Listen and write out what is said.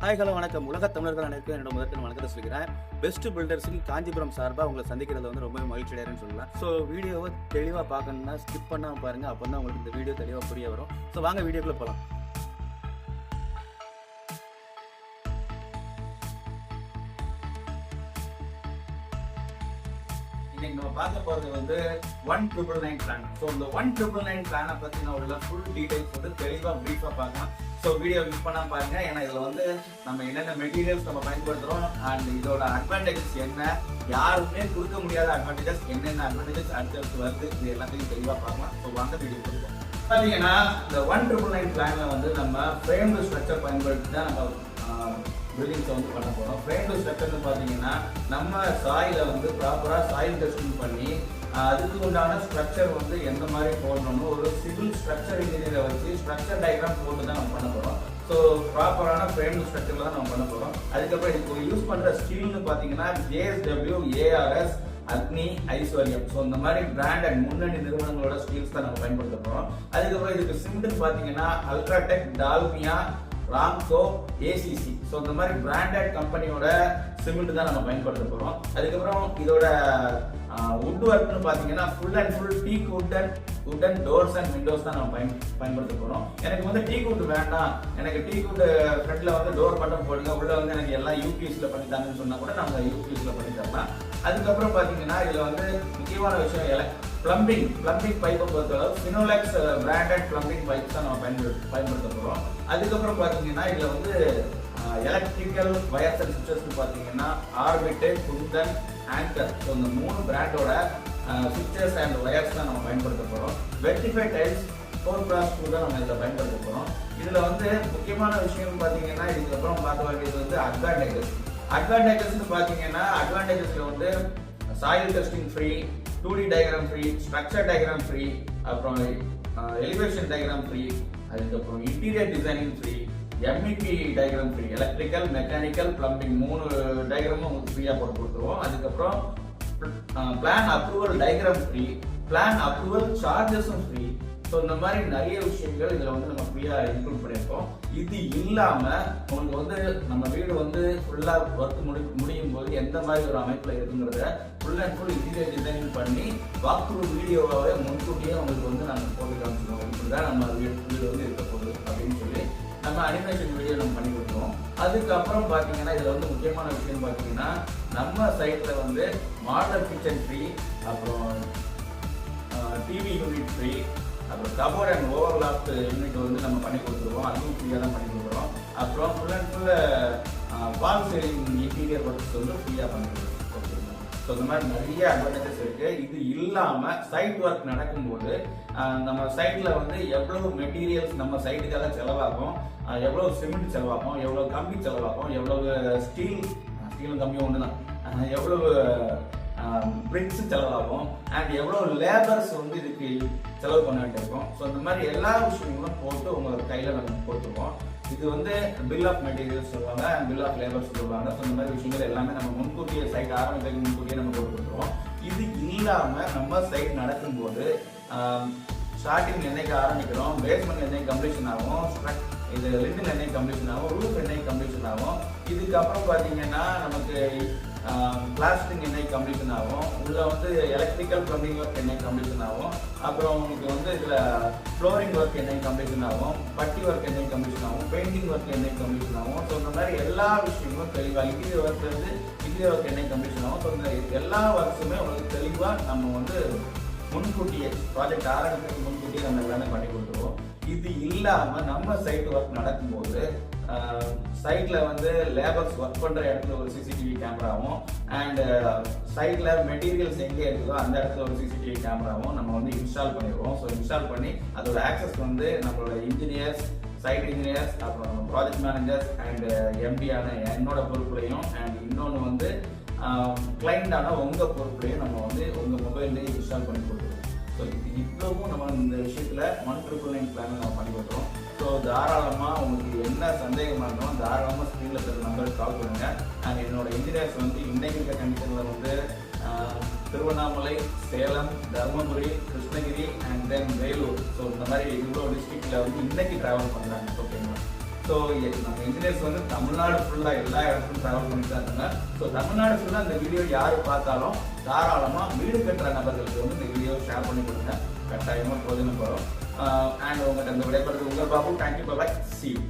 Hi hello வணக்கம். உலக தமிழர்கள் அனைவருக்கும் என்னோட முதல் வணக்கத்தை சொல்கிறேன். பெஸ்ட் பில்டர்ஸில் காஞ்சிபுரம் சார்பாக உங்களை சந்திக்கிறதுல வந்து ரொம்பவே மகிழ்ச்சி அடைகிறேன்னு சொல்லலாம். ஸோ வீடியோவை தெளிவாக பார்க்கணும்னா ஸ்கிப் பண்ணாமல் பாருங்கள். அப்போ தான் உங்களுக்கு இந்த வீடியோ தெளிவாக புரிய வரும். ஸோ வாங்க வீடியோக்குள்ளே போகலாம். இன்னைக்கு நம்ம பார்க்க போகிறது வந்து 1999 பிளான். ஸோ இந்த 1999 பிளானை பற்றி நான் உள்ள ஃபுல் டீடைல்ஸ் வந்து தெளிவாக ப்ரீஃபாக பார்க்கலாம். ஸோ வீடியோ மிஸ் பண்ணாமல் பாருங்க. ஏன்னா இதில் வந்து நம்ம என்னென்ன மெட்டீரியல்ஸ் நம்ம பயன்படுத்துகிறோம் அண்ட் இதோட அட்வான்டேஜஸ் என்ன, யாருமே கொடுக்க முடியாத அட்வான்டேஜஸ் என்னென்ன அட்வான்டேஜஸ் அடுத்தடுத்து வருது, இது எல்லாத்தையும் தெளிவாக பார்க்கலாம். ஸோ வாங்க வீடியோ கொடுப்போம். பார்த்தீங்கன்னா இந்த 1999 பிளானில் வந்து நம்ம ஃப்ரேம் ஸ்ட்ரக்சர் பயன்படுத்தி தான் நம்ம பில்டிங்ஸை வந்து பண்ண போகிறோம். ஃப்ரேம் ஸ்ட்ரக்சர்னு பார்த்தீங்கன்னா நம்ம சாயிலை வந்து ப்ராப்பராக சாயில் டெஸ்டிங் பண்ணி அதுக்கு உண்டான ஸ்ட்ரக்சர் வந்து எந்த மாதிரி போடணும்னு ஒரு சிவில் ஸ்ட்ரக்சர் இன்ஜினியரை வச்சு ஸ்ட்ரக்சர் டயக்ராம் போட்டு தான் நம்ம பண்ண போகிறோம். ஸோ ப்ராப்பரான ஃப்ரேம் ஸ்ட்ரக்சரில் தான் நம்ம பண்ண போகிறோம். அதுக்கப்புறம் இதுக்கு யூஸ் பண்ணுற ஸ்டீல்னு பார்த்தீங்கன்னா JSW, ARS, அக்னி, ஐஸ்வர்யம். ஸோ இந்த மாதிரி பிராண்டட் முன்னணி நிறுவனங்களோட ஸ்டீல்ஸ் தான் நம்ம பயன்படுத்த போகிறோம். அதுக்கப்புறம் இதுக்கு சிமெண்ட் பார்த்தீங்கன்னா UltraTech, Dalmia, Ramco, ACC. So இந்த மாதிரி பிராண்டட் கம்பெனியோட சிமெண்ட் தான் நம்ம பயன்படுத்த போகிறோம். அதுக்கப்புறம் இதோட வுட் ஒர்க்னு பார்த்தீங்கன்னா full and full teak wooden doors and windows தான் நம்ம பயன்படுத்த போகிறோம். எனக்கு வந்து டீக் வுட் வேண்டாம், எனக்கு டீக் வுட் ஃப்ரண்ட்ல வந்து டோர் மட்டும் போடுங்க, உள்ள வந்து எனக்கு எல்லாம் UPSல பண்ணி தாங்கன்னு சொன்னா கூட நம்ம UPSல பண்ணி தரலாம். அதுக்கப்புறம் பார்த்தீங்கன்னா இதில் வந்து முக்கியமான விஷயம் பிளம்பிங் பைப்பை பொறுத்தளவு ஃபினோலெக்ஸ் பிராண்டட் பிளம்பிங் பைப்ஸ் தான் நம்ம பயன்படுத்த போகிறோம். அதுக்கப்புறம் பார்த்தீங்கன்னா இதில் வந்து எலக்ட்ரிக்கல் வயர்ஸ் அண்ட் சுவிட்சஸ் பார்த்தீங்கன்னா ஆர்பிட், குந்தன், ஆங்கர். ஸோ இந்த 3 பிராண்டோட சுவிட்சஸ் அண்ட் வயர்ஸ் தான் நம்ம பயன்படுத்த போகிறோம். வெர்டிஃபை டைல்ஸ் 4x2 தான் நம்ம இதில் பயன்படுத்த போகிறோம். இதில் வந்து முக்கியமான விஷயம் பார்த்தீங்கன்னா இதுக்கப்புறம் பார்க்க வேண்டியது வந்து அட்வான்டேஜஸ்ன்னு பார்த்தீங்கன்னா அட்வான்டேஜஸில் வந்து soil testing free, 2D diagram free, structure diagram free, அப்புறம் எலிவேஷன் டயக்ராம் ஃப்ரீ, அதுக்கப்புறம் interior designing free, MEP diagram free, electrical, mechanical, plumbing 3 டயக்ராமும் உங்களுக்கு ஃப்ரீயாக போட்டு கொடுத்துருவோம். அதுக்கப்புறம் plan approval diagram free, plan approval சார்ஜஸும் ஃப்ரீ. ஸோ இந்த மாதிரி நிறைய விஷயங்கள் இதில் வந்து நம்ம ஃப்ரீயாக இன்க்ளூட் பண்ணியிருக்கோம். இது இல்லாமல் உங்களுக்கு வந்து நம்ம வீடு வந்து ஃபுல்லாக ஒர்க் முடியும் போது எந்த மாதிரி ஒரு அமைப்பில் இருக்குங்கிறத full and full interior design பண்ணி வாக் த்ரூ வீடியோவாகவே முன்கூட்டியே உங்களுக்கு வந்து நாங்கள் போட்டு காமிச்சிடுவோம். இப்படி தான் நம்ம வீடு வந்து இருக்க போகுது அப்படின்னு சொல்லி நம்ம அனிமேஷன் வீடியோ நம்ம பண்ணி கொடுத்துருவோம். அதுக்கப்புறம் பார்த்தீங்கன்னா இதில் வந்து முக்கியமான விஷயம் பார்த்தீங்கன்னா நம்ம சைட்டில் வந்து மாடல் கிச்சன் ஃப்ரீ, அப்புறம் டிவி யூனிட் ஃப்ரீ, அப்புறம் கபோர்ட் அண்ட் ஓவர்லாப் யூனிட் வந்து நம்ம பண்ணி கொடுத்துருவோம். அதுவும் ஃப்ரீயாக தான் பண்ணி கொடுக்குறோம். அப்புறம் full and full wall ceiling interior works வந்து ஃப்ரீயாக பண்ணி கொடுக்குறோம். ஸோ இந்த மாதிரி நிறைய அட்வான்டேஜஸ் இருக்குது. இது இல்லாமல் சைட் ஒர்க் நடக்கும்போது நம்ம சைட்டில் வந்து எவ்வளவு மெட்டீரியல்ஸ் நம்ம சைட்டுக்காக செலவாகும், எவ்வளோ சிமெண்ட் செலவாகும், எவ்வளோ கம்பி செலவாகும், எவ்வளவு ஸ்டீலும் கம்பியும் ஒன்று தான், எவ்வளவு பிரிக்ஸ் செலவாகும் அண்ட் எவ்வளோ லேபர்ஸ் வந்து இதுக்கு செலவு பண்ண வேண்டியிருக்கும். ஸோ இந்த மாதிரி எல்லா விஷயங்களும் போட்டு உங்கள் கையில் நம்ம போட்டுருவோம். இது வந்து பில் ஆஃப் மெட்டீரியல்ஸ் சொல்லுவாங்க அண்ட் பில் ஆஃப் லேபர்ஸ் சொல்லுவாங்க. ஸோ இந்த மாதிரி விஷயங்கள் எல்லாமே நம்ம முன்கூட்டியே சைட் ஆரம்பிக்கிறதுக்கு முன்கூட்டியே நம்ம போட்டு கொடுத்துருவோம். இது இல்லாமல் நம்ம சைட் நடக்கும்போது ஸ்டார்டிங் என்னைக்கு ஆரம்பிக்கிறோம், பேஸ்மெண்ட் என்னைக்கு கம்ப்ளீஷன் ஆகும், இது லிண்டில் என்னைக்கு கம்ப்ளீஷன் ஆகும், ரூஃப் என்னைக்கு கம்ப்ளீஷன் ஆகும், இதுக்கப்புறம் பார்த்தீங்கன்னா நமக்கு பிளாஸ்டிங் என்னைக்கு கம்ப்ளீஷன் ஆகும், உள்ள வந்து எலக்ட்ரிக்கல் பிளம்பிங் ஒர்க் என்னைக்கு கம்ப்ளீஷன் ஆகும், அப்புறம் உங்களுக்கு வந்து இதில் ஃப்ளோரிங் ஒர்க் என்னைக்கு கம்ப்ளீஷன் ஆகும், பட்டி ஒர்க் என்னைக்கு கம்ப்ளீஷன் ஆகும், பெயிண்டிங் ஒர்க் என்னைக்கு கம்ப்ளீஷன் ஆகும். ஸோ இந்த மாதிரி எல்லா விஷயங்களும் தெளிவாக இன்டீரியர் ஒர்க் வந்து இன்டீரியர் ஒர்க் என்னைக்கு கம்ப்ளீஷன் ஆகும். ஸோ இந்த எல்லா ஒர்க்ஸுமே உங்களுக்கு தெளிவாக நம்ம வந்து முன்கூட்டியே ப்ராஜெக்ட் ஆரம்பிக்கிறதுக்கு முன்கூட்டியே நம்ம எல்லாமே பண்ணி கொடுத்துருவோம். இது இல்லாமல் நம்ம சைட் ஒர்க் நடக்கும்போது சைட்டில் வந்து லேபர்ஸ் ஒர்க் பண்ணுற இடத்துல ஒரு CCTV கேமராவும் அண்ட் சைட்டில் மெட்டீரியல்ஸ் எங்கே இருக்குதோ அந்த இடத்துல ஒரு CCTV கேமராவும் நம்ம வந்து இன்ஸ்டால் பண்ணிடுவோம். ஸோ இன்ஸ்டால் பண்ணி அதோட ஆக்சஸ் வந்து நம்மளோட இன்ஜினியர்ஸ், சைட் இன்ஜினியர்ஸ், அப்புறம் நம்ம ப்ராஜெக்ட் மேனேஜர்ஸ் அண்ட் MD-ஆன என்னோட பொறுப்புலையும் அண்ட் இன்னொன்று வந்து கிளைண்டான உங்கள் பொறுப்புலையும் நம்ம வந்து உங்கள் மொபைல்லேயே இன்ஸ்டால் பண்ணி கொடுத்துருவோம். ஸோ இது இவ்வளவும் நம்ம இந்த விஷயத்தில் 1999 பிளான் நம்ம பண்ணி கொடுத்துருவோம். ஸோ தாராளமாக உங்களுக்கு என்ன சந்தேகமாக இருந்தாலும் தாராளமாக ஸ்க்ரீனில் இருக்கிற நம்பருக்கு கால் பண்ணுங்கள். அண்ட் என்னோட இன்ஜினியர்ஸ் வந்து இன்றைக்கு இருக்க கண்டிஷனில் வந்து Tiruvannamalai, Salem, Dharmapuri, Krishnagiri and then Vellore. So இந்த மாதிரி இவ்வளோ டிஸ்ட்ரிக்டில் வந்து இன்றைக்கி ட்ராவல் பண்ணுறாங்க. ஓகேங்களா? ஸோ நம்ம இன்ஜினியர்ஸ் வந்து தமிழ்நாடு ஃபுல்லாக எல்லா இடத்துக்கும் ட்ராவல் பண்ணிட்டு தான் இருக்காங்க. ஸோ தமிழ்நாடு ஃபுல்லாக இந்த வீடியோ யார் பார்த்தாலும் தாராளமாக வீடு கட்டுற நபர்களுக்கு வந்து இந்த வீடியோ ஷேர் பண்ணி கொடுங்க. கட்டாயமாக பிரயோஜனப்படும். அண்ட் உங்கள்கிட்ட இந்த விடைபெறுவது உங்கள் Babu. Thank you, bye, see you.